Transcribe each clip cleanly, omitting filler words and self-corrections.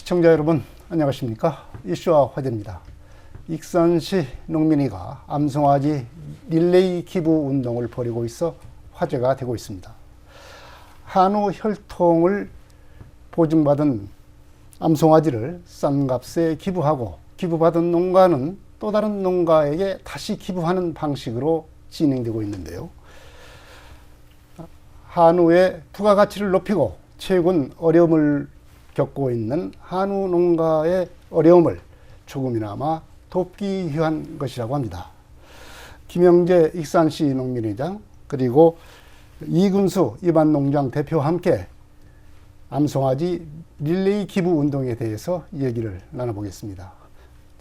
시청자 여러분 안녕하십니까. 이슈와 화제입니다. 익산시 농민회가 암송아지 릴레이 기부 운동을 벌이고 있어 화제가 되고 있습니다. 한우 혈통을 보증받은 암송아지를 싼 값에 기부하고 기부받은 농가는 또 다른 농가에게 다시 기부하는 방식으로 진행되고 있는데요. 한우의 부가가치를 높이고 최근 어려움을 겪고 있는 한우 농가의 어려움을 조금이나마 돕기 위한 것이라고 합니다. 김영재 익산시 농민회장 그리고 이근수 이반농장 대표와 함께 암송아지 릴레이 기부 운동에 대해서 얘기를 나눠보겠습니다.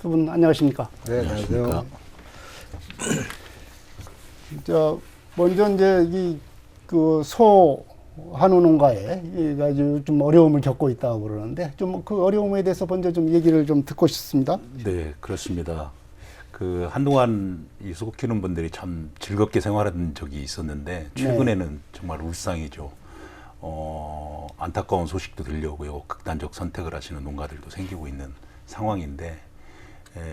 두 분 안녕하십니까? 네, 안녕하세요. 먼저 이제 소 한우 농가에 아주 좀 어려움을 겪고 있다고 그러는데 좀 그 어려움에 대해서 먼저 좀 얘기를 좀 듣고 싶습니다. 네, 그렇습니다. 한동안 이 소 키우는 분들이 참 즐겁게 생활하던 적이 있었는데 최근에는 정말 울상이죠. 안타까운 소식도 들려오고요. 극단적 선택을 하시는 농가들도 생기고 있는 상황인데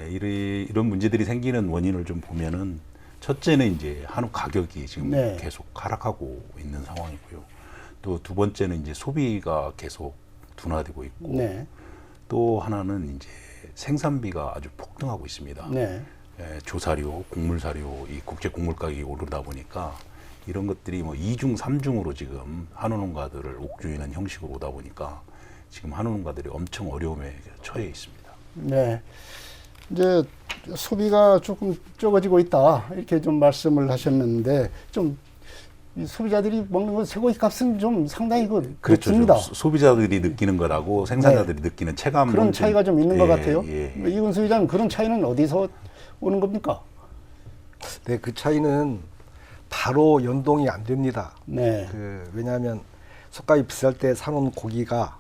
이런 문제들이 생기는 원인을 좀 보면은 첫째는 이제 한우 가격이 지금 계속 하락하고 있는 상황이고요. 또 두 번째는 이제 소비가 계속 둔화되고 있고 또 하나는 이제 생산비가 아주 폭등하고 있습니다. 조사료, 곡물사료, 이 국제 곡물 가격이 오르다 보니까 이런 것들이 뭐 2중, 3중으로 지금 한우 농가들을 옥죄이는 형식으로 오다 보니까 지금 한우 농가들이 엄청 어려움에 처해 있습니다. 네. 이제 소비가 조금 적어지고 있다 이렇게 좀 말씀을 하셨는데 좀 소비자들이 먹는 건 쇠고기 값은 좀 상당히 높습니다. 소비자들이 느끼는 거라고 생산자들이 느끼는 체감 그런 차이가 좀 있는 것 같아요. 이근수 회장님 그런 차이는 어디서 오는 겁니까? 네, 그 차이는 바로 연동이 안 됩니다. 왜냐하면 속값이 비쌀 때 사놓은 고기가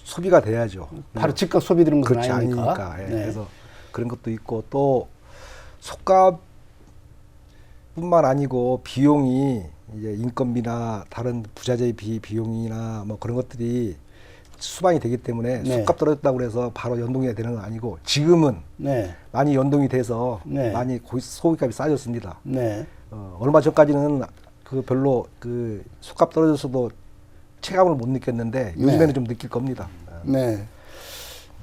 소비가 돼야죠. 바로 즉각 소비되는 것은 그렇지 아니니까. 그래서 그런 것도 있고 또 속값뿐만 아니고 비용이 이제 인건비나 다른 부자재의 비용이나 뭐 그런 것들이 수반이 되기 때문에 속값 떨어졌다고 해서 바로 연동이 되는 건 아니고 지금은 많이 연동이 돼서 많이 소고기값이 싸졌습니다. 얼마 전까지는 별로 속값 떨어져서도 체감을 못 느꼈는데 요즘에는 좀 느낄 겁니다.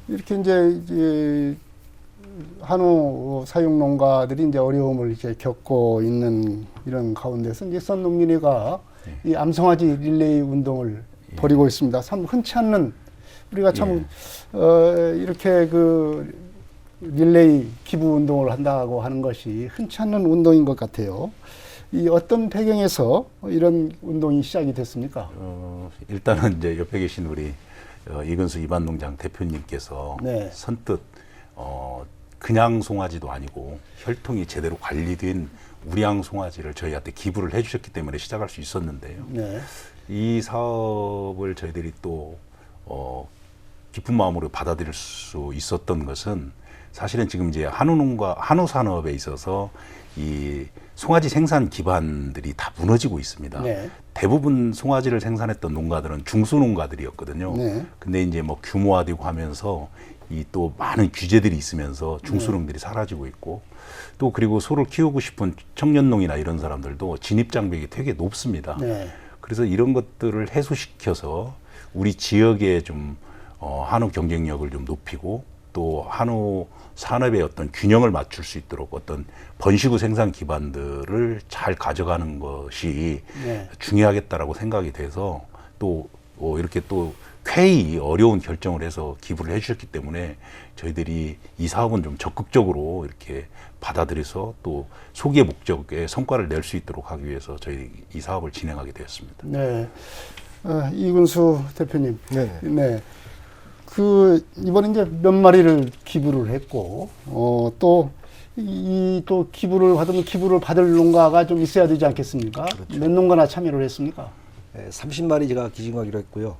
이렇게 이제 한우 사육 농가들이 이제 어려움을 이제 겪고 있는 이런 가운데서 이제 익산농민회가 이 암송아지 릴레이 운동을 벌이고 있습니다. 참 흔치 않는 우리가 참 이렇게 릴레이 기부 운동을 한다고 하는 것이 흔치 않는 운동인 것 같아요. 이 어떤 배경에서 이런 운동이 시작이 됐습니까? 일단은 이제 옆에 계신 우리 이근수 이반농장 대표님께서 선뜻 그냥 송아지도 아니고 혈통이 제대로 관리된 우량 송아지를 저희한테 기부를 해주셨기 때문에 시작할 수 있었는데요. 이 사업을 저희들이 또 기쁜 마음으로 받아들일 수 있었던 것은 사실은 지금 이제 한우 산업에 있어서 이 송아지 생산 기반들이 다 무너지고 있습니다. 대부분 송아지를 생산했던 농가들은 중소 농가들이었거든요. 근데 이제 뭐 규모화되고 하면서 이 또 많은 규제들이 있으면서 중소농들이 사라지고 있고 또 그리고 소를 키우고 싶은 청년농이나 이런 사람들도 진입 장벽이 되게 높습니다. 그래서 이런 것들을 해소시켜서 우리 지역의 좀 한우 경쟁력을 좀 높이고 또 한우 산업의 어떤 균형을 맞출 수 있도록 어떤 번식후 생산 기반들을 잘 가져가는 것이 중요하겠다라고 생각이 돼서 또 이렇게 또 쾌히 어려운 결정을 해서 기부를 해주셨기 때문에 저희들이 이 사업은 좀 적극적으로 이렇게 받아들여서 또 소기의 목적에 성과를 낼 수 있도록 하기 위해서 저희 이 사업을 진행하게 되었습니다. 이근수 대표님. 이번에 이제 몇 마리를 기부를 했고, 또 기부를 받으면 기부를 받을 농가가 좀 있어야 되지 않겠습니까? 몇 농가나 참여를 했습니까? 30마리 제가 기증하기로 했고요.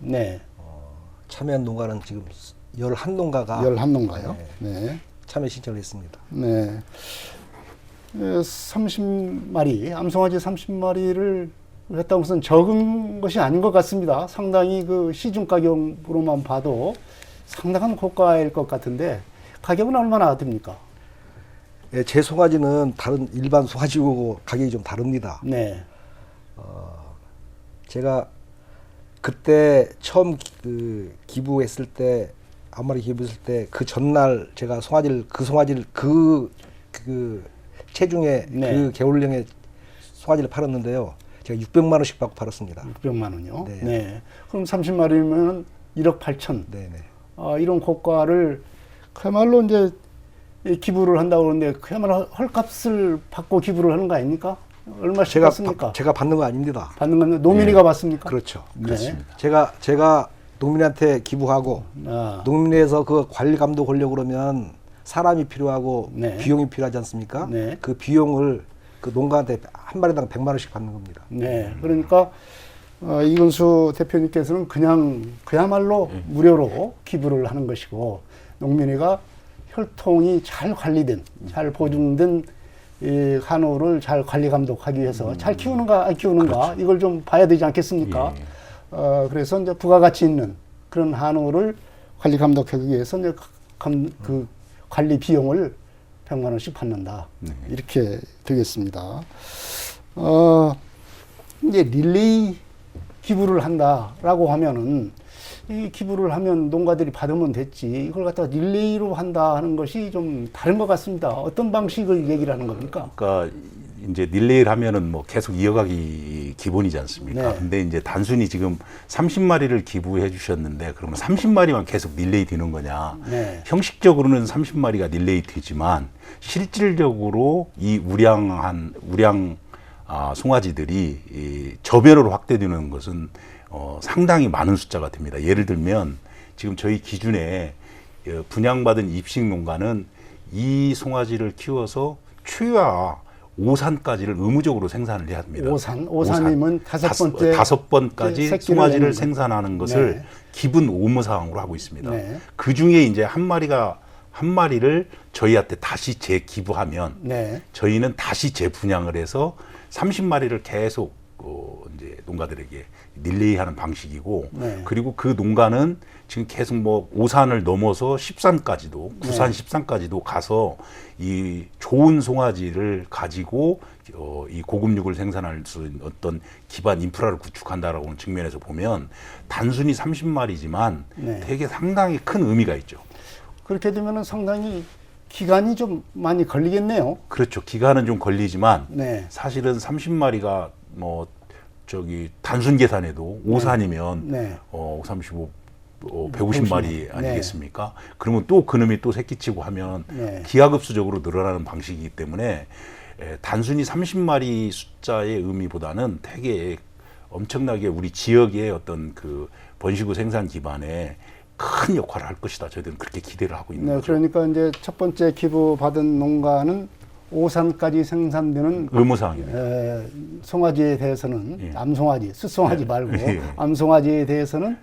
참여한 농가는 지금 11농가가 11농가요? 참여 신청을 했습니다. 30마리, 암송아지 30마리를 했다고 해서 적은 것이 아닌 것 같습니다. 상당히 시중 가격으로만 봐도 상당한 고가일 것 같은데 가격은 얼마나 됩니까? 예, 제 송아지는 다른 일반 송아지하고 가격이 좀 다릅니다. 네. 제가 그때 처음 기부했을 때, 한 마리 기부했을 때 그 전날 제가 송아지를 그 체중에 네. 그 개월령의 송아지를 팔았는데요. 제가 600만 원씩 받고 팔았습니다. 600만 원이요? 네. 네. 그럼 30마리면 1억 8천. 네네. 이런 고가를 그야말로 이제 기부를 한다고 그러는데 그야말로 헐값을 받고 기부를 하는 거 아닙니까? 얼마씩 받습니까? 제가 받는 거 아닙니다. 받는 건 노민이가 받습니까? 그렇죠. 네. 그렇습니다. 제가 농민한테 기부하고 농민에서 그 관리 감독 하려고 그러면 사람이 필요하고 네. 비용이 필요하지 않습니까? 네. 그 비용을 그 농가한테 한 마리당 100만 원씩 받는 겁니다. 네. 그러니까 이근수 대표님께서는 그냥 그야말로 무료로 기부를 하는 것이고 농민이가 혈통이 잘 관리된, 잘 보증된 이 한우를 잘 관리 감독하기 위해서 잘 키우는가 안 키우는가 그렇죠. 이걸 좀 봐야 되지 않겠습니까? 그래서 이제 부가가치 있는 그런 한우를 관리 감독하기 위해서 이제 그 관리 비용을 100만 원씩 받는다. 네. 이렇게 되겠습니다. 이제 릴레이 기부를 한다라고 하면은 이 기부를 하면 농가들이 받으면 됐지 이걸 갖다가 릴레이로 한다 하는 것이 좀 다른 것 같습니다. 어떤 방식을 얘기를 하는 겁니까? 그러니까 이제 릴레이를 하면은 뭐 계속 이어가기 기본이지 않습니까? 네. 근데 이제 단순히 지금 30마리를 기부해 주셨는데 그러면 30마리만 계속 릴레이 되는 거냐? 네. 형식적으로는 30마리가 릴레이 되지만 실질적으로 이 우량 송아지들이 이 저배로로 확대되는 것은 상당히 많은 숫자가 됩니다. 예를 들면 지금 저희 기준에 분양받은 입식 농가는 이 송아지를 키워서 최하 5산까지를 의무적으로 생산을 해야 합니다. 5산이면 다섯 번까지 새끼를 송아지를 내는 생산하는 것을 네. 기본 의무사항으로 하고 있습니다. 네. 그 중에 이제 한 마리를 저희한테 다시 재기부하면 네. 저희는 다시 재분양을 해서 30마리를 계속 이제 농가들에게 릴레이하는 방식이고 네. 그리고 그 농가는 지금 계속 뭐 5산을 넘어서 10산까지도 9산 10산까지도 가서 이 좋은 송아지를 가지고 이 고급육을 생산할 수 있는 어떤 기반 인프라를 구축한다라고 하는 측면에서 보면 단순히 30마리지만 네. 되게 상당히 큰 의미가 있죠. 그렇게 되면은 상당히 기간이 좀 많이 걸리겠네요. 그렇죠. 기간은 좀 걸리지만 네. 사실은 30마리가 뭐 단순 계산해도 5산이면 네. 35 150마리 150. 아니겠습니까? 그러면 또 그놈이 또 새끼치고 하면 네. 기하급수적으로 늘어나는 방식이기 때문에 단순히 30마리 숫자의 의미보다는 되게 엄청나게 우리 지역의 어떤 그 번식우 생산 기반에 큰 역할을 할 것이다. 저희들은 그렇게 기대를 하고 있는 네, 거죠. 그러니까 이제 첫 번째 기부 받은 농가는 5산까지 생산되는 의무사항입니다. 송아지에 대해서는 예. 암송아지, 숫송아지 말고 예. 암송아지에 대해서는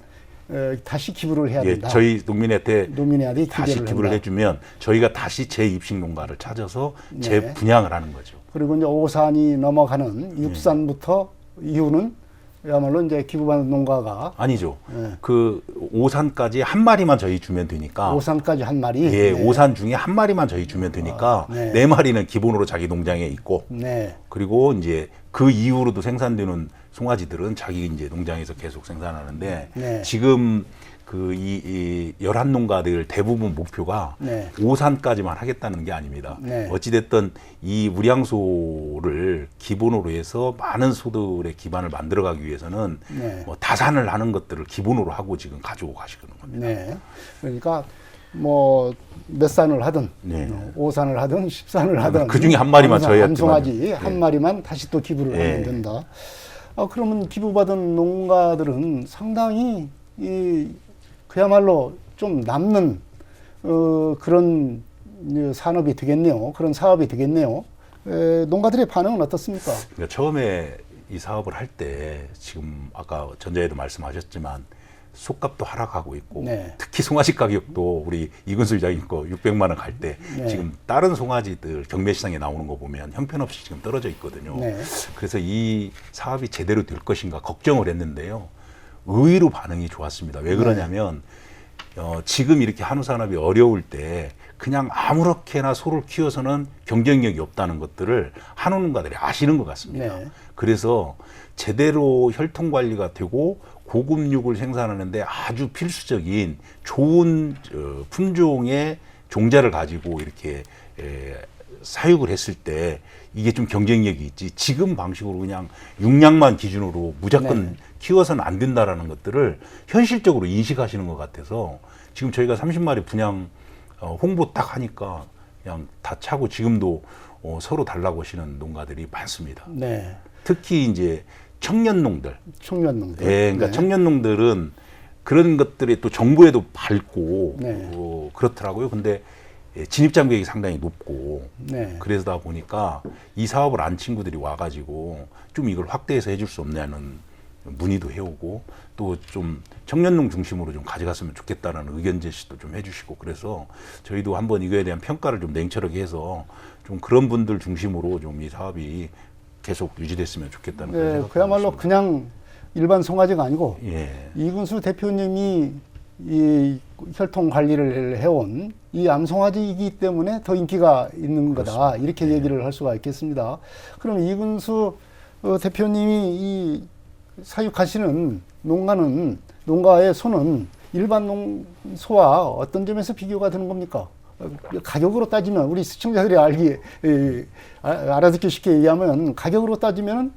다시 기부를 해야 예, 된다. 저희 농민한테 노민회한테 다시 기부를 한다. 해주면 저희가 다시 재입식 농가를 찾아서 네. 재분양을 하는 거죠. 그리고 이제 5산이 넘어가는 6산부터 이후는 야말로 이제 기부받은 농가가 아니죠. 예. 그 5산까지 한 마리만 저희 주면 되니까 5산까지 한 마리. 예, 네. 5산 중에 한 마리만 저희 주면 되니까 네. 네 마리는 기본으로 자기 농장에 있고 네. 그리고 이제 그 이후로도 생산되는 송아지들은 자기 이제 농장에서 계속 생산하는데 네. 지금 그 이 11농가들 대부분 목표가 네. 5산까지만 하겠다는 게 아닙니다. 네. 어찌됐든 이 우량소를 기본으로 해서 많은 소들의 기반을 만들어가기 위해서는 네. 뭐 다산을 하는 것들을 기본으로 하고 지금 가지고 가시는 겁니다. 네. 그러니까 뭐 몇 산을 하든 네. 5산을 하든 10산을 하든 그 중에 한 마리만 저희한테 암송아지 네. 한 마리만 다시 또 기부를 네. 하면 된다. 그러면 기부받은 농가들은 상당히 그야말로 좀 남는 그런 산업이 되겠네요. 그런 사업이 되겠네요. 농가들의 반응은 어떻습니까? 그러니까 처음에 이 사업을 할 때 지금 아까 전자에도 말씀하셨지만 속값도 하락하고 있고 네. 특히 송아지 가격도 우리 이근수 이장님 거 600만 원 갈 때 네. 지금 지금 다른 송아지들 경매 시장에 나오는 거 보면 형편없이 지금 떨어져 있거든요. 네. 그래서 이 사업이 제대로 될 것인가 걱정을 했는데요. 의외로 반응이 좋았습니다. 왜 그러냐면 지금 이렇게 한우 산업이 어려울 때 그냥 아무렇게나 소를 키워서는 경쟁력이 없다는 것들을 한우 농가들이 아시는 것 같습니다. 네. 그래서 제대로 혈통 관리가 되고 고급육을 생산하는데 아주 필수적인 좋은 품종의 종자를 가지고 이렇게 사육을 했을 때 이게 좀 경쟁력이 있지, 지금 방식으로 그냥 육량만 기준으로 무조건 네. 키워서는 안 된다라는 것들을 현실적으로 인식하시는 것 같아서 지금 저희가 30마리 분양 홍보 딱 하니까 그냥 다 차고 지금도 서로 달라고 하시는 농가들이 많습니다. 네. 특히 이제 청년농들. 청년농들. 예, 그러니까 네. 청년농들은 그런 것들이 또 정부에도 밝고 네. 그렇더라고요. 근데 진입장벽이 상당히 높고 네. 그러다 보니까 이 사업을 안 친구들이 와가지고 좀 이걸 확대해서 해줄 수 없냐는 문의도 해오고 또 좀 청년농 중심으로 좀 가져갔으면 좋겠다는 의견 제시도 좀 해주시고, 그래서 저희도 한번 이거에 대한 평가를 좀 냉철하게 해서 좀 그런 분들 중심으로 좀 이 사업이 계속 유지됐으면 좋겠다는 그런 네, 생각을 그야말로 하고 있습니다. 그냥 일반 송아지가 아니고 예. 이근수 대표님이 이 혈통 관리를 해온 이 암송아지이기 때문에 더 인기가 있는 거다. 그렇습니다. 이렇게 얘기를 할 수가 있겠습니다. 그럼 이근수 대표님이 이 사육하시는 농가의 소는 일반 소와 어떤 점에서 비교가 되는 겁니까? 가격으로 따지면 우리 시청자들이 알아듣기 쉽게 얘기하면 가격으로 따지면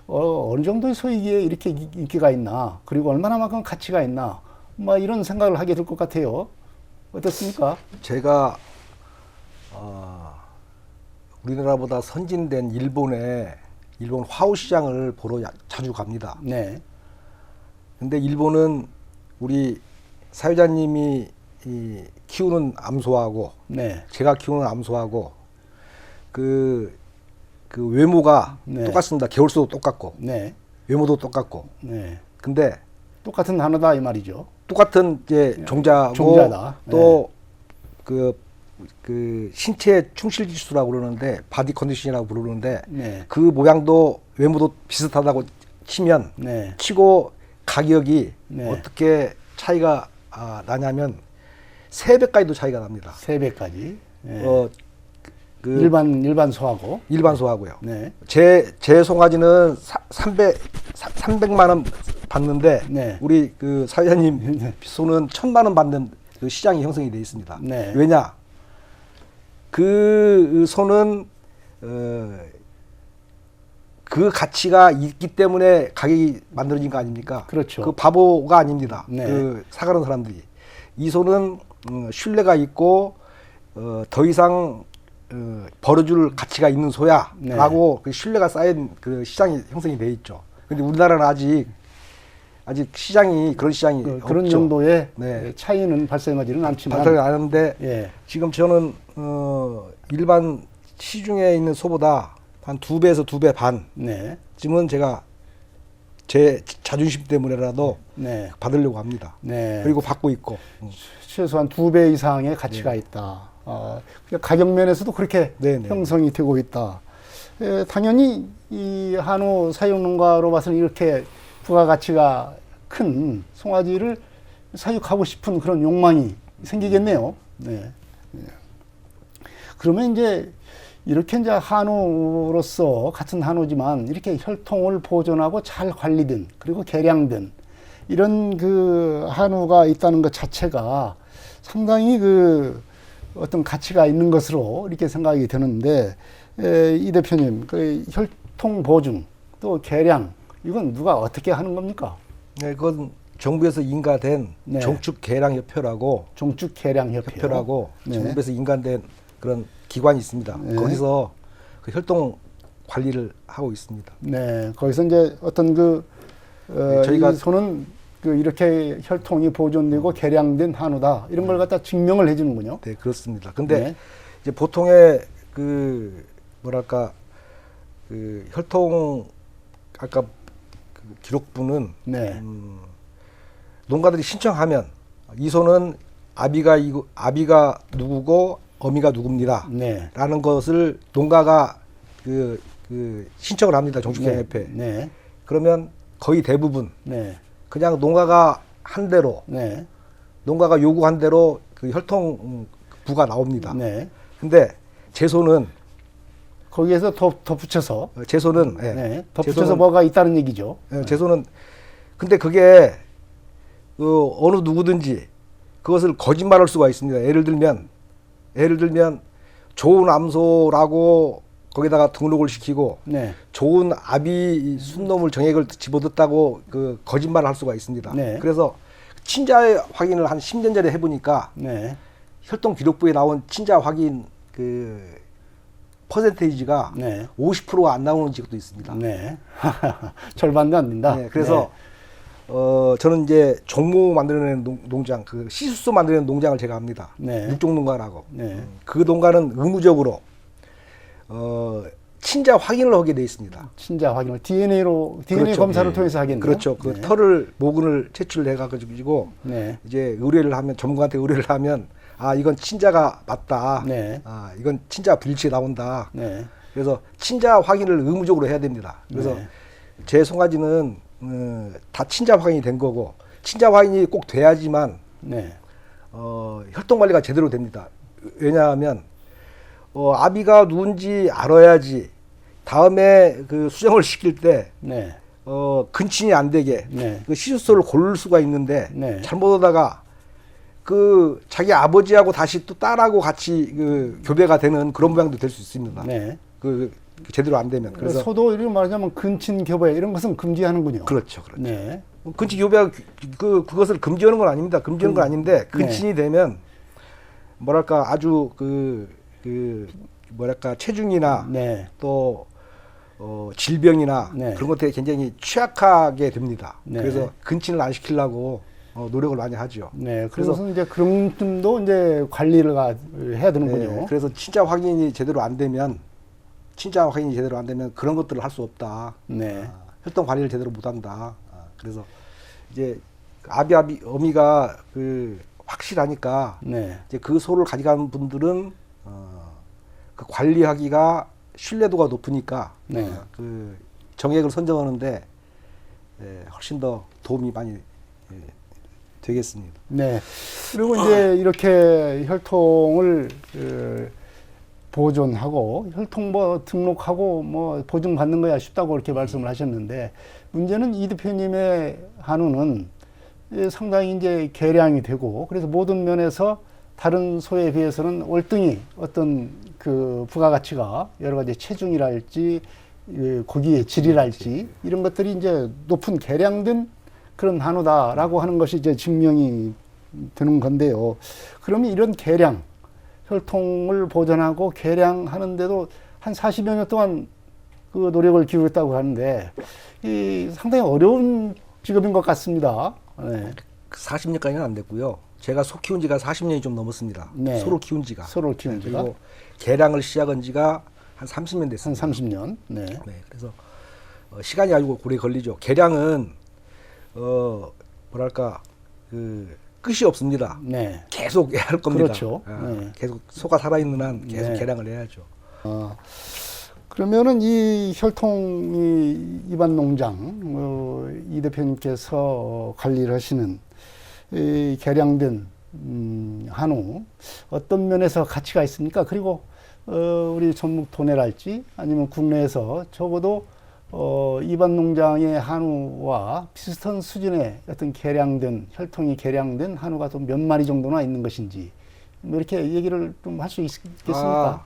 어느 정도의 소이기에 이렇게 인기가 있나, 그리고 얼마나만큼 가치가 있나, 뭐 이런 생각을 하게 될 것 같아요. 어떻습니까? 제가 우리나라보다 선진된 일본 화우 시장을 보러 자주 갑니다. 네. 근데 일본은 우리 사회자님이 키우는 암소하고 네. 제가 키우는 암소하고 그 외모가 네. 똑같습니다. 개월수도 똑같고 네. 외모도 똑같고. 네. 근데 똑같은 단어다 이 말이죠. 똑같은 이제 종자고 종자다. 또 그 신체 충실 지수라고 그러는데 바디 컨디션이라고 부르는데 네. 그 모양도 외모도 비슷하다고 치면 네. 치고 가격이 네. 어떻게 차이가 나냐면 3배까지도 차이가 납니다. 3배까지. 네. 그 일반 소하고. 일반 소하고요. 네. 제 송아지는 300만 원 받는데 네. 우리 그 사회자님 소는 1000만 원 받는 그 시장이 형성이 되어 있습니다. 네. 왜냐? 그 소는 그 가치가 있기 때문에 가격이 만들어진 거 아닙니까? 그렇죠. 그 바보가 아닙니다. 네. 그 사가는 사람들이. 이 소는 신뢰가 있고 더 이상 벌어줄 가치가 있는 소야라고 네. 그 신뢰가 쌓인 그 시장이 형성이 돼 있죠. 근데 우리나라는 아직 시장이 그런 시장이 그런 없죠. 정도의 네. 차이는 발생하지는 않지만. 발생이 아는데 예. 지금 저는 일반 시중에 있는 소보다 한 2배에서 2배 네. 반쯤은 제가 제 자존심 때문에라도 네. 받으려고 합니다. 네. 그리고 받고 있고. 최소한 2배 이상의 가치가 있다. 가격 면에서도 그렇게 네네. 형성이 되고 있다. 당연히 이 한우 사육농가로 봐서는 이렇게 부가가치가 큰 송아지를 사육하고 싶은 그런 욕망이 생기겠네요. 네. 그러면 이제 이렇게 이제 한우로서 같은 한우지만 이렇게 혈통을 보존하고 잘 관리된 그리고 개량된 이런 그 한우가 있다는 것 자체가 상당히 그 어떤 가치가 있는 것으로 이렇게 생각이 드는데, 이 대표님, 그 혈통 보증 또 개량 이건 누가 어떻게 하는 겁니까? 네, 그건 정부에서 인가된 네. 종축개량협회라고 종축개량협회라고 네. 정부에서 인가된 그런 기관이 있습니다. 네. 거기서 그 혈통 관리를 하고 있습니다. 네, 거기서 이제 어떤 저희가 이 소는 그 이렇게 혈통이 보존되고 개량된 한우다 이런 걸 갖다 증명을 해주는군요. 네, 그렇습니다. 근데 네. 이제 보통의 그 뭐랄까 그 혈통 아까 그 기록부는 네. 농가들이 신청하면 이 소는 아비가 누구고 어미가 누굽니다. 네. 라는 것을 농가가 그 신청을 합니다. 종축개량협회. 네. 그러면 거의 대부분 네. 그냥 농가가 한 대로 네. 농가가 요구한 대로 그 혈통부가 나옵니다. 네. 근데 제 손은 거기에서 덧붙여서 제 손은 네. 덧붙여서 뭐가 있다는 얘기죠. 제 손은 근데 그게 그 어느 누구든지 그것을 거짓말할 수가 있습니다. 예를 들면 좋은 암소라고 거기다가 등록을 시키고 네. 좋은 아비 순놈을 정액을 집어넣었다고 그 거짓말을 할 수가 있습니다. 네. 그래서 친자 확인을 한 10년 전에 해보니까 네. 혈통 기록부에 나온 친자 확인 그 퍼센테이지가 네. 50%가 안 나오는 지역도 있습니다. 네. 절반도 안 된다. 네, 그래서 저는 이제 종모 만들어내는 농장, 그 시수소 만들어내는 농장을 제가 합니다. 네. 육종농가라고. 네. 그 농가는 의무적으로 친자 확인을 하게 돼 있습니다. 친자 확인을 DNA 그렇죠. 검사를 예. 통해서 하겠네요. 그렇죠. 그 네. 털을 모근을 채취를 해가지고 네. 이제 의뢰를 하면 전문가한테 의뢰를 하면 아 이건 친자가 맞다. 네. 아 이건 친자 불일치 나온다. 네. 그래서 친자 확인을 의무적으로 해야 됩니다. 그래서 네. 제 송아지는 다 친자 확인이 된 거고 친자 확인이 꼭 돼야지만 네. 혈통 관리가 제대로 됩니다. 왜냐하면 아비가 누군지 알아야지 다음에 그 수정을 시킬 때 네. 근친이 안 되게 네. 그 시수소를 고를 수가 있는데 네. 잘못하다가 그 자기 아버지하고 다시 또 딸하고 같이 그 교배가 되는 그런 모양도 될 수 있습니다. 네. 그 제대로 안 되면 그래서 그래서 소도 이렇게 말하자면 근친 교배 이런 것은 금지하는군요. 그렇죠. 네. 근친 교배가 그것을 금지하는 건 아닙니다. 금지하는 건 아닌데 근친이 되면 뭐랄까 아주 그 뭐랄까 체중이나 네. 또 질병이나 네. 그런 것들에 굉장히 취약하게 됩니다. 네. 그래서 근친을 안 시키려고 노력을 많이 하죠. 네. 그래서 이제 그런 점도 이제 관리를 해야 되는군요. 네. 그래서 친자 확인이 제대로 안 되면 그런 것들을 할 수 없다. 네. 혈통 관리를 제대로 못 한다. 그래서 이제 어미가 그 확실하니까 네. 이제 그 소를 가져간 분들은 그 관리하기가 신뢰도가 높으니까 네. 그 정액을 선정하는데 훨씬 더 도움이 많이 되겠습니다. 네. 그리고 이제 이렇게 혈통을 보존하고 혈통 뭐 등록하고 뭐 보증 받는 거야 쉽다고 그렇게 말씀을 하셨는데 문제는 이 대표님의 한우는 상당히 이제 개량이 되고 그래서 모든 면에서 다른 소에 비해서는 월등히 어떤 그 부가가치가 여러 가지 체중이랄지 고기의 질이랄지 이런 것들이 이제 높은 개량된 그런 한우다라고 하는 것이 이제 증명이 되는 건데요. 그러면 이런 개량, 혈통을 보존하고 개량하는데도 한 40여 년 동안 그 노력을 기울였다고 하는데 이 상당히 어려운 직업인 것 같습니다. 네. 40년까지는 안 됐고요. 제가 소 키운 지가 40년이 좀 넘었습니다. 네. 소를 키운 지가. 소를 키운 지가. 그리고 개량을 시작한 지가 한 30년 됐습니다. 한 30년. 네. 네, 그래서 시간이 아주 오래 걸리죠. 개량은 뭐랄까 그 끝이 없습니다. 네. 계속 해야 할 겁니다. 그렇죠. 네. 계속 소가 살아있는 한 계속 네. 개량을 해야죠. 그러면은 이 혈통 입안 농장 이 대표님께서 관리를 하시는 이 개량된 한우 어떤 면에서 가치가 있습니까? 그리고 우리 전북 도내랄지 아니면 국내에서 적어도 입안 농장의 한우와 비슷한 수준의 어떤 개량된 혈통이 개량된 한우가 또 몇 마리 정도나 있는 것인지 뭐 이렇게 얘기를 좀 할 수 있겠습니까?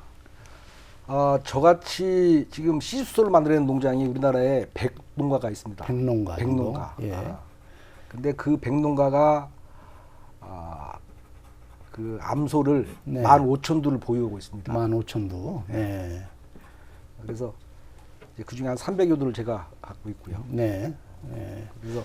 저같이 지금 시수소를 만들어내는 농장이 우리나라에 100농가가 있습니다. 100농가. 100농가. 예. 근데 그 100농가가 그 암소를 네. 15,000두를 보유하고 있습니다. 15,000두. 예. 그래서 그 중에 한 300여 두를 제가 갖고 있고요. 네. 예. 그래서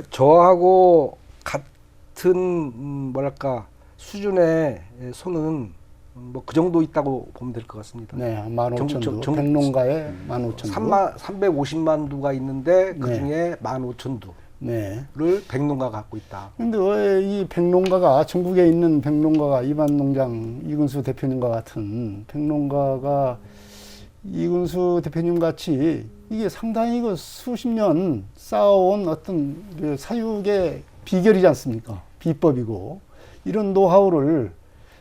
저하고 같은 뭐랄까 수준의 소는 뭐 그 정도 있다고 보면 될 것 같습니다. 네, 15,000두. 정- 백농가에 15,000두. 350만 두가 있는데 그 네. 중에 15,000두를 네. 백농가가 갖고 있다. 근데 왜 이 백농가가 전국에 있는 백농가가 이반 농장 이근수 대표님과 같은 백농가가 이근수 대표님 같이 이게 상당히 그 수십 년 쌓아온 어떤 그 사육의 비결이지 않습니까? 비법이고 이런 노하우를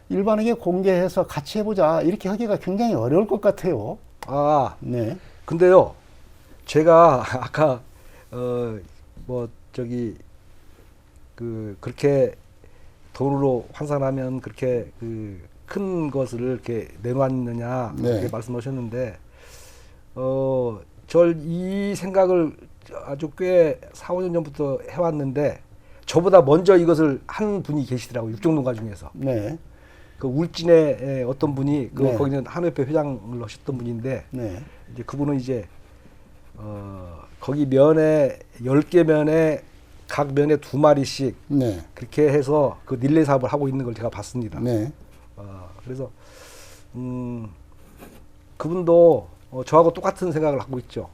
일반에게 공개해서 같이 해보자 이렇게 하기가 굉장히 어려울 것 같아요. 아, 네. 근데요, 제가 아까 뭐 저기 그렇게 돈으로 환산하면 그렇게 큰 것을 이렇게 내놓았느냐 네. 이렇게 말씀하셨는데 절 이 생각을 아주 꽤 4, 5년 전부터 해왔는데 저보다 먼저 이것을 한 분이 계시더라고요. 육종농가 중에서. 네. 그 울진의 어떤 분이 네. 거기는 한우협회 회장을 하셨던 분인데 네. 이제 그분은 이제 거기 면에 10개 면에 각 면에 2마리씩 네. 그렇게 해서 그 릴레이 사업을 하고 있는 걸 제가 봤습니다. 네. 그래서 그분도 저하고 똑같은 생각을 갖고 있죠.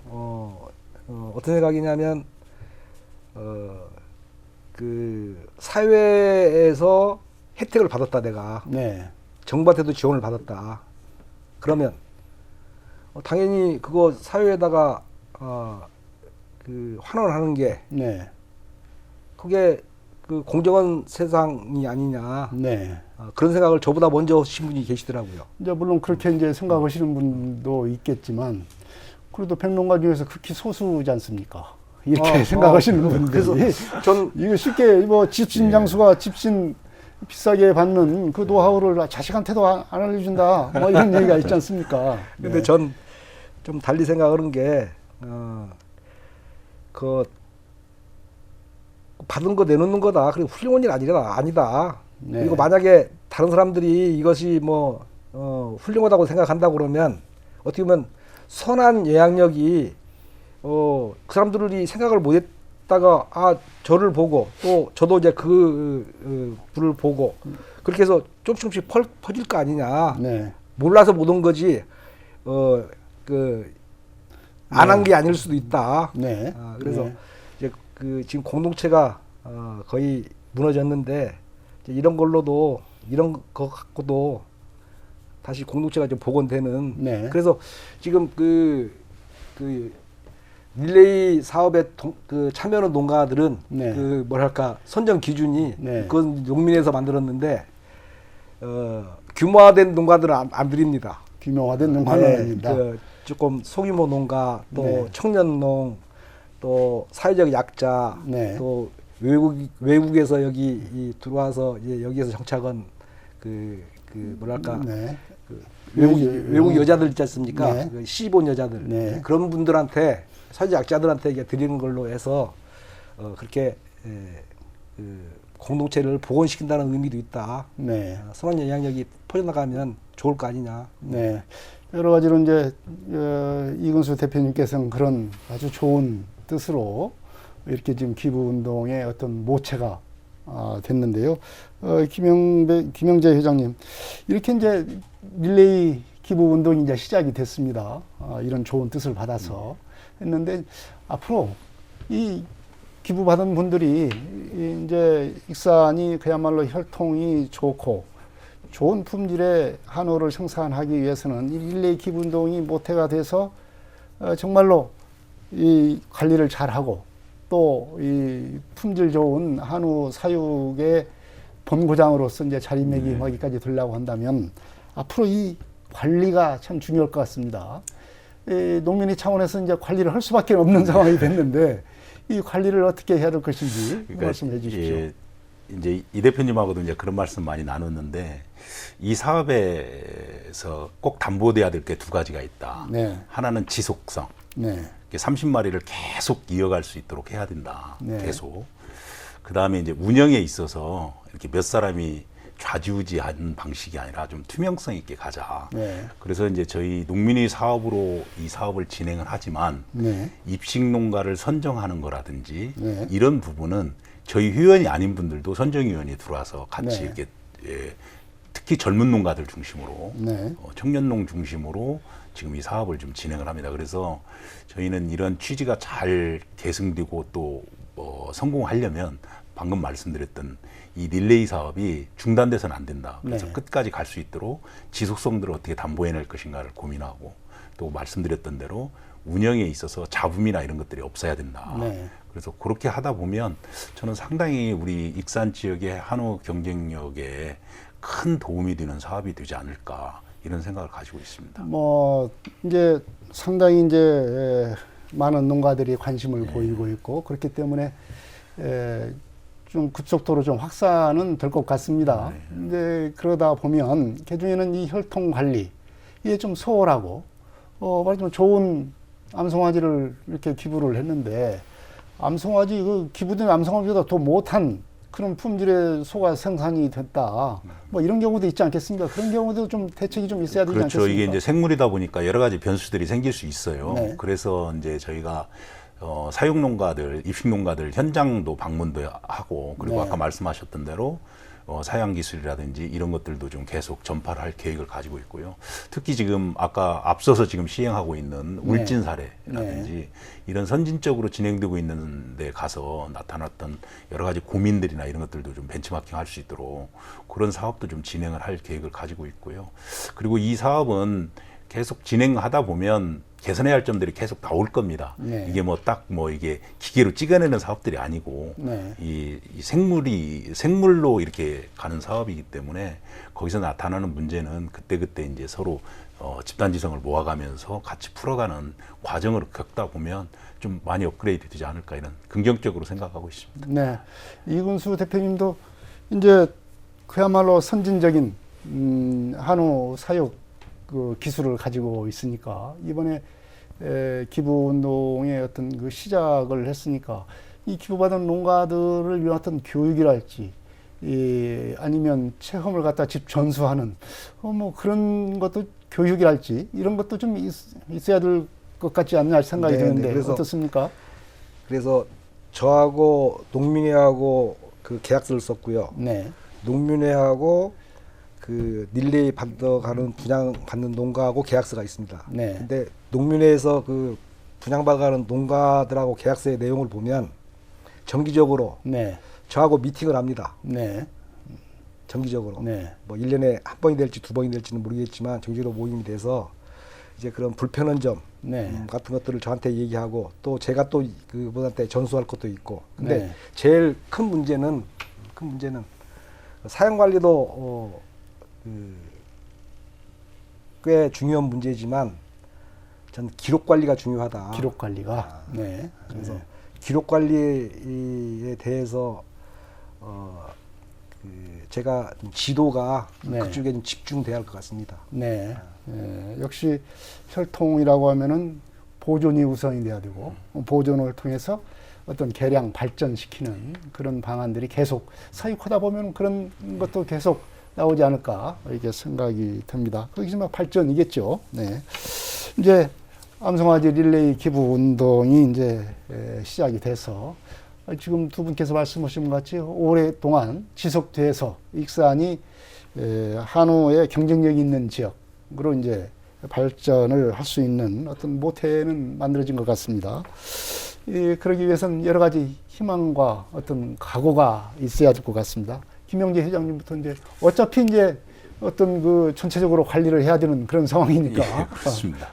어떤 생각이냐면 그 사회에서 혜택을 받았다 내가 네. 정부한테도 지원을 받았다. 그러면 당연히 그거 사회에다가 그 환원하는 게 네. 그게 그 공정한 세상이 아니냐. 네. 그런 생각을 저보다 먼저 하신 분이 계시더라고요. 이제 물론 그렇게 이제 생각하시는 분도 있겠지만 그래도 평론가 중에서 극히 소수지 않습니까? 이렇게 생각하시는 분들이. 그래서 전 이거 쉽게 뭐 집신 장수가 집신 비싸게 받는 그 노하우를 자식한테도 안 알려준다. 뭐 이런 얘기가 있지 않습니까? 근데 네. 전 좀 달리 생각하는 게 그 받은 거 내놓는 거다. 그리고 훌륭한 일 아니다. 네. 그리고 만약에 다른 사람들이 이것이 뭐 훌륭하다고 생각한다고 그러면 어떻게 보면 선한 영향력이 그 사람들이 생각을 못했다가 저를 보고 또 저도 이제 분을 보고 그렇게 해서 조금씩 퍼질 거 아니냐. 네. 몰라서 못 온 거지. 안 한 게 아닐 수도 있다. 네. 그래서 네. 이제 지금 공동체가 거의 무너졌는데 이제 이런 걸로도 이런 거 갖고도 다시 공동체가 좀 복원되는. 네. 그래서 지금 그 릴레이 사업에 참여하는 농가들은 네. 그 뭐랄까 선정 기준이 네. 그건 농민에서 만들었는데 규모화된 농가들은 안 드립니다. 규모화된 농가는 아닙니다. 조금 소규모 농가, 또 네. 청년농, 또 사회적 약자, 네. 또 외국에서 여기 들어와서 이제 여기에서 정착한 뭐랄까 네. 외국 여자들 있지 않습니까? 네. 그 시집 여자들 네. 그런 분들한테 사회적 약자들한테 이게 드리는 걸로 해서 그렇게 공동체를 복원시킨다는 의미도 있다. 네. 선한 영향력이 퍼져나가면 좋을 거 아니냐. 네. 여러 가지로 이제 이근수 대표님께서는 그런 아주 좋은 뜻으로 이렇게 지금 기부 운동의 어떤 모체가 됐는데요. 김영재 회장님, 이렇게 이제 릴레이 기부 운동이 이제 시작이 됐습니다. 이런 좋은 뜻을 받아서 했는데 앞으로 이 기부 받은 분들이 이제 익산이 그야말로 혈통이 좋고 좋은 품질의 한우를 생산하기 위해서는 이 릴레이 기부 운동이 모태가 돼서 정말로 이 관리를 잘하고 또 이 품질 좋은 한우 사육의 본고장으로서 이제 자리매김하기까지 되려고 한다면 앞으로 이 관리가 참 중요할 것 같습니다. 농민의 차원에서 이제 관리를 할 수밖에 없는 상황이 됐는데 이 관리를 어떻게 해야 될 것인지 말씀해 주십시오. 예, 이제 이 대표님하고도 이제 그런 말씀 많이 나눴는데 이 사업에서 꼭 담보돼야 될 게 두 가지가 있다. 네. 하나는 지속성. 네. 30마리를 계속 이어갈 수 있도록 해야 된다. 네. 계속. 그 다음에 이제 운영에 있어서 이렇게 몇 사람이 좌지우지하는 방식이 아니라 좀 투명성 있게 가자. 네. 그래서 이제 저희 농민의 사업으로 이 사업을 진행을 하지만 네. 입식 농가를 선정하는 거라든지 네. 이런 부분은 저희 회원이 아닌 분들도 선정위원회에 들어와서 같이 네. 이렇게 특히 젊은 농가들 중심으로 네. 청년농 중심으로 지금 이 사업을 좀 진행을 합니다. 그래서 저희는 이런 취지가 잘 계승되고 또 성공하려면 방금 말씀드렸던 이 릴레이 사업이 중단돼서는 안 된다. 그래서 네. 끝까지 갈 수 있도록 지속성들을 어떻게 담보해낼 것인가를 고민하고 또 말씀드렸던 대로 운영에 있어서 잡음이나 이런 것들이 없어야 된다. 네. 그래서 그렇게 하다 보면 저는 상당히 우리 익산 지역의 한우 경쟁력에 큰 도움이 되는 사업이 되지 않을까 이런 생각을 가지고 있습니다. 뭐 이제 상당히 이제 많은 농가들이 관심을 보이고 있고 그렇기 때문에 좀 그쪽도로 좀 확산은 될 것 같습니다. 이제 그러다 보면 그중에는 이 혈통 관리 이게 좀 소홀하고 말하자면 좋은 암송아지를 이렇게 기부를 했는데 암송아지 그 기부된 암송아지보다 더 못한 그런 품질의 소가 생산이 됐다. 뭐 이런 경우도 있지 않겠습니까? 그런 경우도 좀 대책이 좀 있어야 되지 그렇죠. 않겠습니까? 이게 이제 생물이다 보니까 여러 가지 변수들이 생길 수 있어요. 네. 그래서 이제 저희가 사육 농가들, 입식 농가들 현장도 방문도 하고 그리고 네. 아까 말씀하셨던 대로 사양 기술이라든지 이런 것들도 좀 계속 전파를 할 계획을 가지고 있고요. 특히 지금 아까 앞서서 지금 시행하고 있는 울진 사례라든지 이런 선진적으로 진행되고 있는 데 가서 나타났던 여러 가지 고민들이나 이런 것들도 좀 벤치마킹 할 수 있도록 그런 사업도 좀 진행을 할 계획을 가지고 있고요. 그리고 이 사업은 계속 진행하다 보면 개선해야 할 점들이 계속 나올 겁니다. 네. 이게 뭐 딱 뭐 이게 기계로 찍어내는 사업들이 아니고 네. 이 생물로 이렇게 가는 사업이기 때문에 거기서 나타나는 문제는 그때그때 이제 서로 집단지성을 모아가면서 같이 풀어가는 과정을 겪다 보면 좀 많이 업그레이드 되지 않을까 이런 긍정적으로 생각하고 있습니다. 네. 이근수 대표님도 이제 그야말로 선진적인 한우 사육 그 기술을 가지고 있으니까 이번에 기부 운동의 어떤 그 시작을 했으니까 이 기부받은 농가들을 위한 어떤 교육이랄지 아니면 체험을 갖다 집 전수하는 뭐 그런 것도 교육이랄지 이런 것도 좀 있어야 될 것 같지 않나 생각이 드는데 그래서, 어떻습니까? 그래서 저하고 농민회하고 그 계약서를 썼고요. 네. 농민회하고 그 릴레이 받아가는 분양받는 농가하고 계약서가 있습니다. 네. 근데 농민회에서 그 분양받아가는 농가들하고 계약서의 내용을 보면 정기적으로 네. 저하고 미팅을 합니다. 네. 정기적으로. 네. 뭐 1년에 한 번이 될지 두 번이 될지는 모르겠지만 정기적으로 모임이 돼서 이제 그런 불편한 점 네. 같은 것들을 저한테 얘기하고 또 제가 또 그분한테 전수할 것도 있고. 근데 네. 제일 큰 문제는 사양 관리도 꽤 중요한 문제지만 전 기록 관리가 중요하다. 기록 관리가. 네. 그래서 네. 기록 관리에 대해서 제가 좀 지도가 네. 그쪽에 좀 집중돼야 할 것 같습니다. 네. 역시 혈통이라고 하면은 보존이 우선이 돼야 되고 보존을 통해서 어떤 개량 발전시키는 그런 방안들이 계속 사육하다 보면 그런 것도 계속 나오지 않을까 이렇게 생각이 듭니다. 거기서 발전이겠죠. 네. 이제 암송아지 릴레이 기부 운동이 이제 시작이 돼서 지금 두 분께서 말씀하신 것 같이 오랫동안 지속돼서 익산이 한우의 경쟁력 있는 지역으로 이제 발전을 할 수 있는 어떤 모태는 만들어진 것 같습니다. 그러기 위해서는 여러 가지 희망과 어떤 각오가 있어야 될 것 같습니다. 김영재 회장님부터 이제 어차피 이제 어떤 그 전체적으로 관리를 해야 되는 그런 상황이니까. 예, 그렇습니다.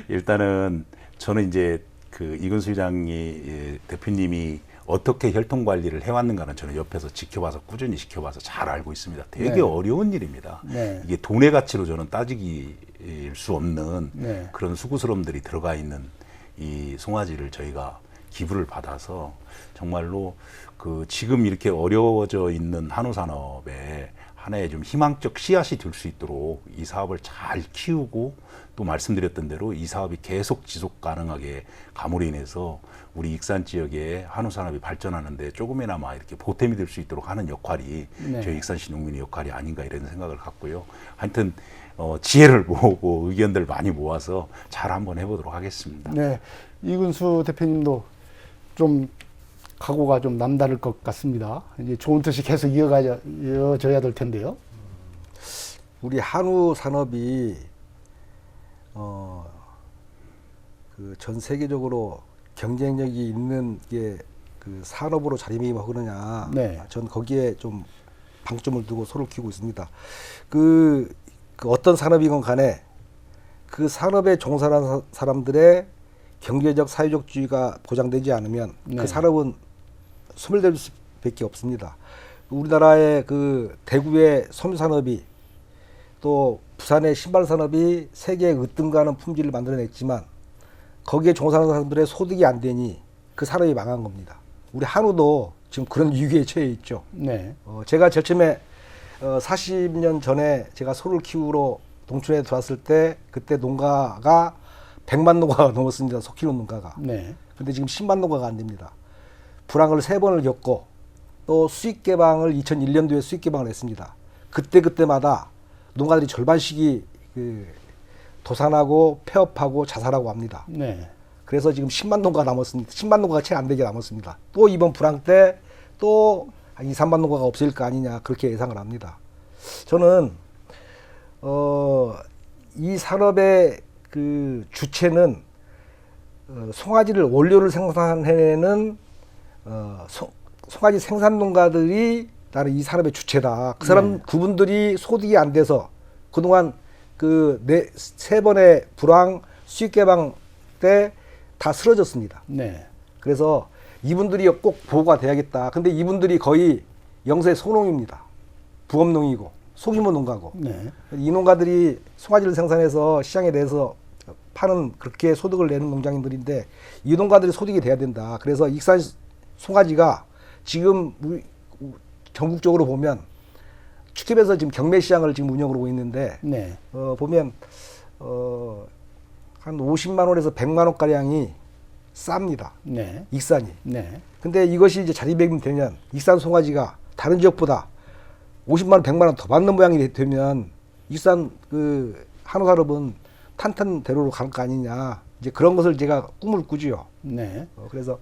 일단은 저는 이제 그 이근수 회장이 대표님이 어떻게 혈통 관리를 해왔는가는 저는 옆에서 지켜봐서 꾸준히 지켜봐서 잘 알고 있습니다. 되게 네. 어려운 일입니다. 네. 이게 돈의 가치로 저는 따지기 수 없는 네. 그런 수고스러움들이 들어가 있는 이 송아지를 저희가 기부를 받아서 정말로 그 지금 이렇게 어려워져 있는 한우 산업에 하나의 좀 희망적 씨앗이 될 수 있도록 이 사업을 잘 키우고 또 말씀드렸던 대로 이 사업이 계속 지속 가능하게 감으로 인해서 우리 익산 지역의 한우 산업이 발전하는데 조금이나마 이렇게 보탬이 될 수 있도록 하는 역할이 네. 저희 익산시 농민의 역할이 아닌가 이런 생각을 갖고요. 하여튼 지혜를 모으고 의견들 많이 모아서 잘 한번 해보도록 하겠습니다. 네. 이근수 대표님도 좀 각오가 좀 남다를 것 같습니다. 이제 좋은 뜻이 계속 이어져야 될 텐데요. 우리 한우 산업이 그 전 세계적으로 경쟁력이 있는 게 그 산업으로 자리매김하느냐, 네. 전 거기에 좀 방점을 두고 소를 키우고 있습니다. 그 어떤 산업이건 간에 그 산업에 종사하는 사람들의 경제적 사회적주의가 보장되지 않으면 네. 그 산업은 소멸될 수밖에 없습니다. 우리나라의 그 대구의 섬유 산업이 또 부산의 신발 산업이 세계 으뜸가는 품질을 만들어냈지만 거기에 종사하는 사람들의 소득이 안 되니 그 산업이 망한 겁니다. 우리 한우도 지금 그런 위기에 처해 있죠. 네. 제가 제일 처음에 40년 전에 제가 소를 키우러 동촌에 들어왔을 때 그때 농가가 100만 농가가 넘었습니다. 소 키우는 농가가. 네. 근데 지금 10만 농가가 안 됩니다. 불황을 3번을 겪고 또 수익 개방을 2001년도에 수익 개방을 했습니다. 그때마다 농가들이 절반씩이 도산하고 폐업하고 자살하고 합니다. 네. 그래서 지금 10만 농가가 남았습니다. 10만 농가가 채 안 되게 남았습니다. 또 이번 불황 때 또 2, 3만 농가가 없어질 거 아니냐 그렇게 예상을 합니다. 저는 이 산업의 그 주체는 송아지를 원료를 생산해내는 송아지 생산 농가들이 나는 이 산업의 주체다. 그 사람 그분들이 소득이 안 돼서 그동안 그 3번의 불황 수익 개방 때 다 쓰러졌습니다. 네. 그래서 이분들이 꼭 보호가 돼야겠다. 근데 이분들이 거의 영세 소농입니다. 부업농이고 소규모 농가고. 네. 이 농가들이 송아지를 생산해서 시장에 내서 파는 그렇게 소득을 내는 농장인들인데 이 농가들이 소득이 돼야 된다. 그래서 익산 송아지가 지금 우리 전국적으로 보면 축협에서 지금 경매 시장을 지금 운영을 하고 있는데 네. 보면 한 50만 원에서 100만 원 가량이 쌉니다. 네. 익산이. 네. 근데 이것이 이제 자리매김되면 익산 송아지가 다른 지역보다 50만 원, 100만 원 더 받는 모양이 되면 익산 그 한우산업은 탄탄대로로 갈 거 아니냐. 이제 그런 것을 제가 꿈을 꾸지요. 네. 그래서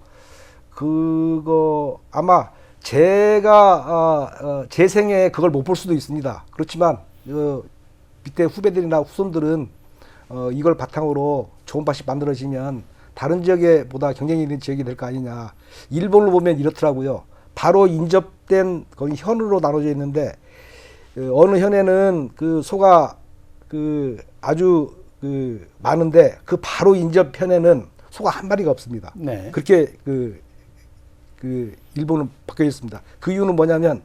그거 아마 제가 제 생에 그걸 못 볼 수도 있습니다. 그렇지만 밑에 후배들이나 후손들은 이걸 바탕으로 좋은 밭이 만들어지면 다른 지역에 보다 경쟁이 있는 지역이 될 거 아니냐. 일본을 보면 이렇더라고요. 바로 인접된 거기 현으로 나눠져 있는데 어느 현에는 그 소가 그 아주 그 많은데 그 바로 인접 현에는 소가 한 마리가 없습니다. 네. 그렇게 그 일본은 바뀌어 있습니다. 그 이유는 뭐냐면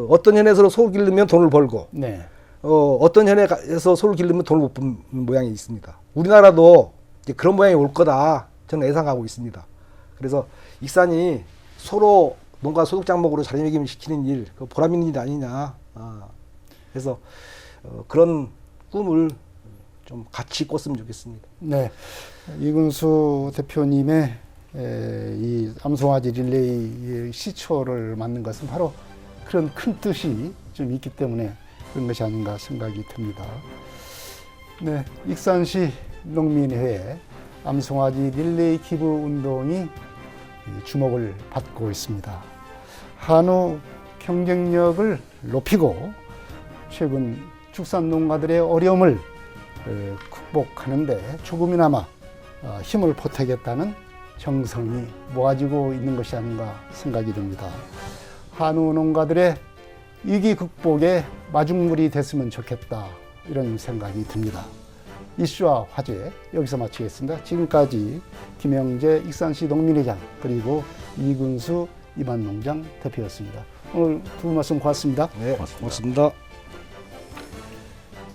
어떤 현에서 소를 기르면 돈을 벌고 네. 어떤 현에서 소를 기르면 돈을 못 버는 모양이 있습니다. 우리나라도 이제 그런 모양이 올 거다 저는 예상하고 있습니다. 그래서 익산이 소로 농가 소득 장목으로 자리매김을 시키는 일, 보람 있는 일 아니냐. 그래서 그런 꿈을 좀 같이 꿨으면 좋겠습니다. 네. 이근수 대표님의 이 암송아지 릴레이 시초를 만든 것은 바로 그런 큰 뜻이 좀 있기 때문에 그런 것이 아닌가 생각이 듭니다. 네, 익산시 농민회의 암송아지 릴레이 기부 운동이 주목을 받고 있습니다. 한우 경쟁력을 높이고 최근 축산 농가들의 어려움을 극복하는데 조금이나마 힘을 보태겠다는 정성이 모아지고 있는 것이 아닌가 생각이 듭니다. 한우 농가들의 위기 극복의 마중물이 됐으면 좋겠다 이런 생각이 듭니다. 이슈와 화제 여기서 마치겠습니다. 지금까지 김영재 익산시 농민회장 그리고 이근수 이반농장 대표였습니다. 오늘 두 분 말씀 고맙습니다. 네, 고맙습니다.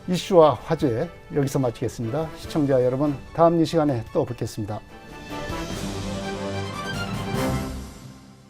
이슈와 화제 여기서 마치겠습니다. 시청자 여러분 다음 이 시간에 또 뵙겠습니다.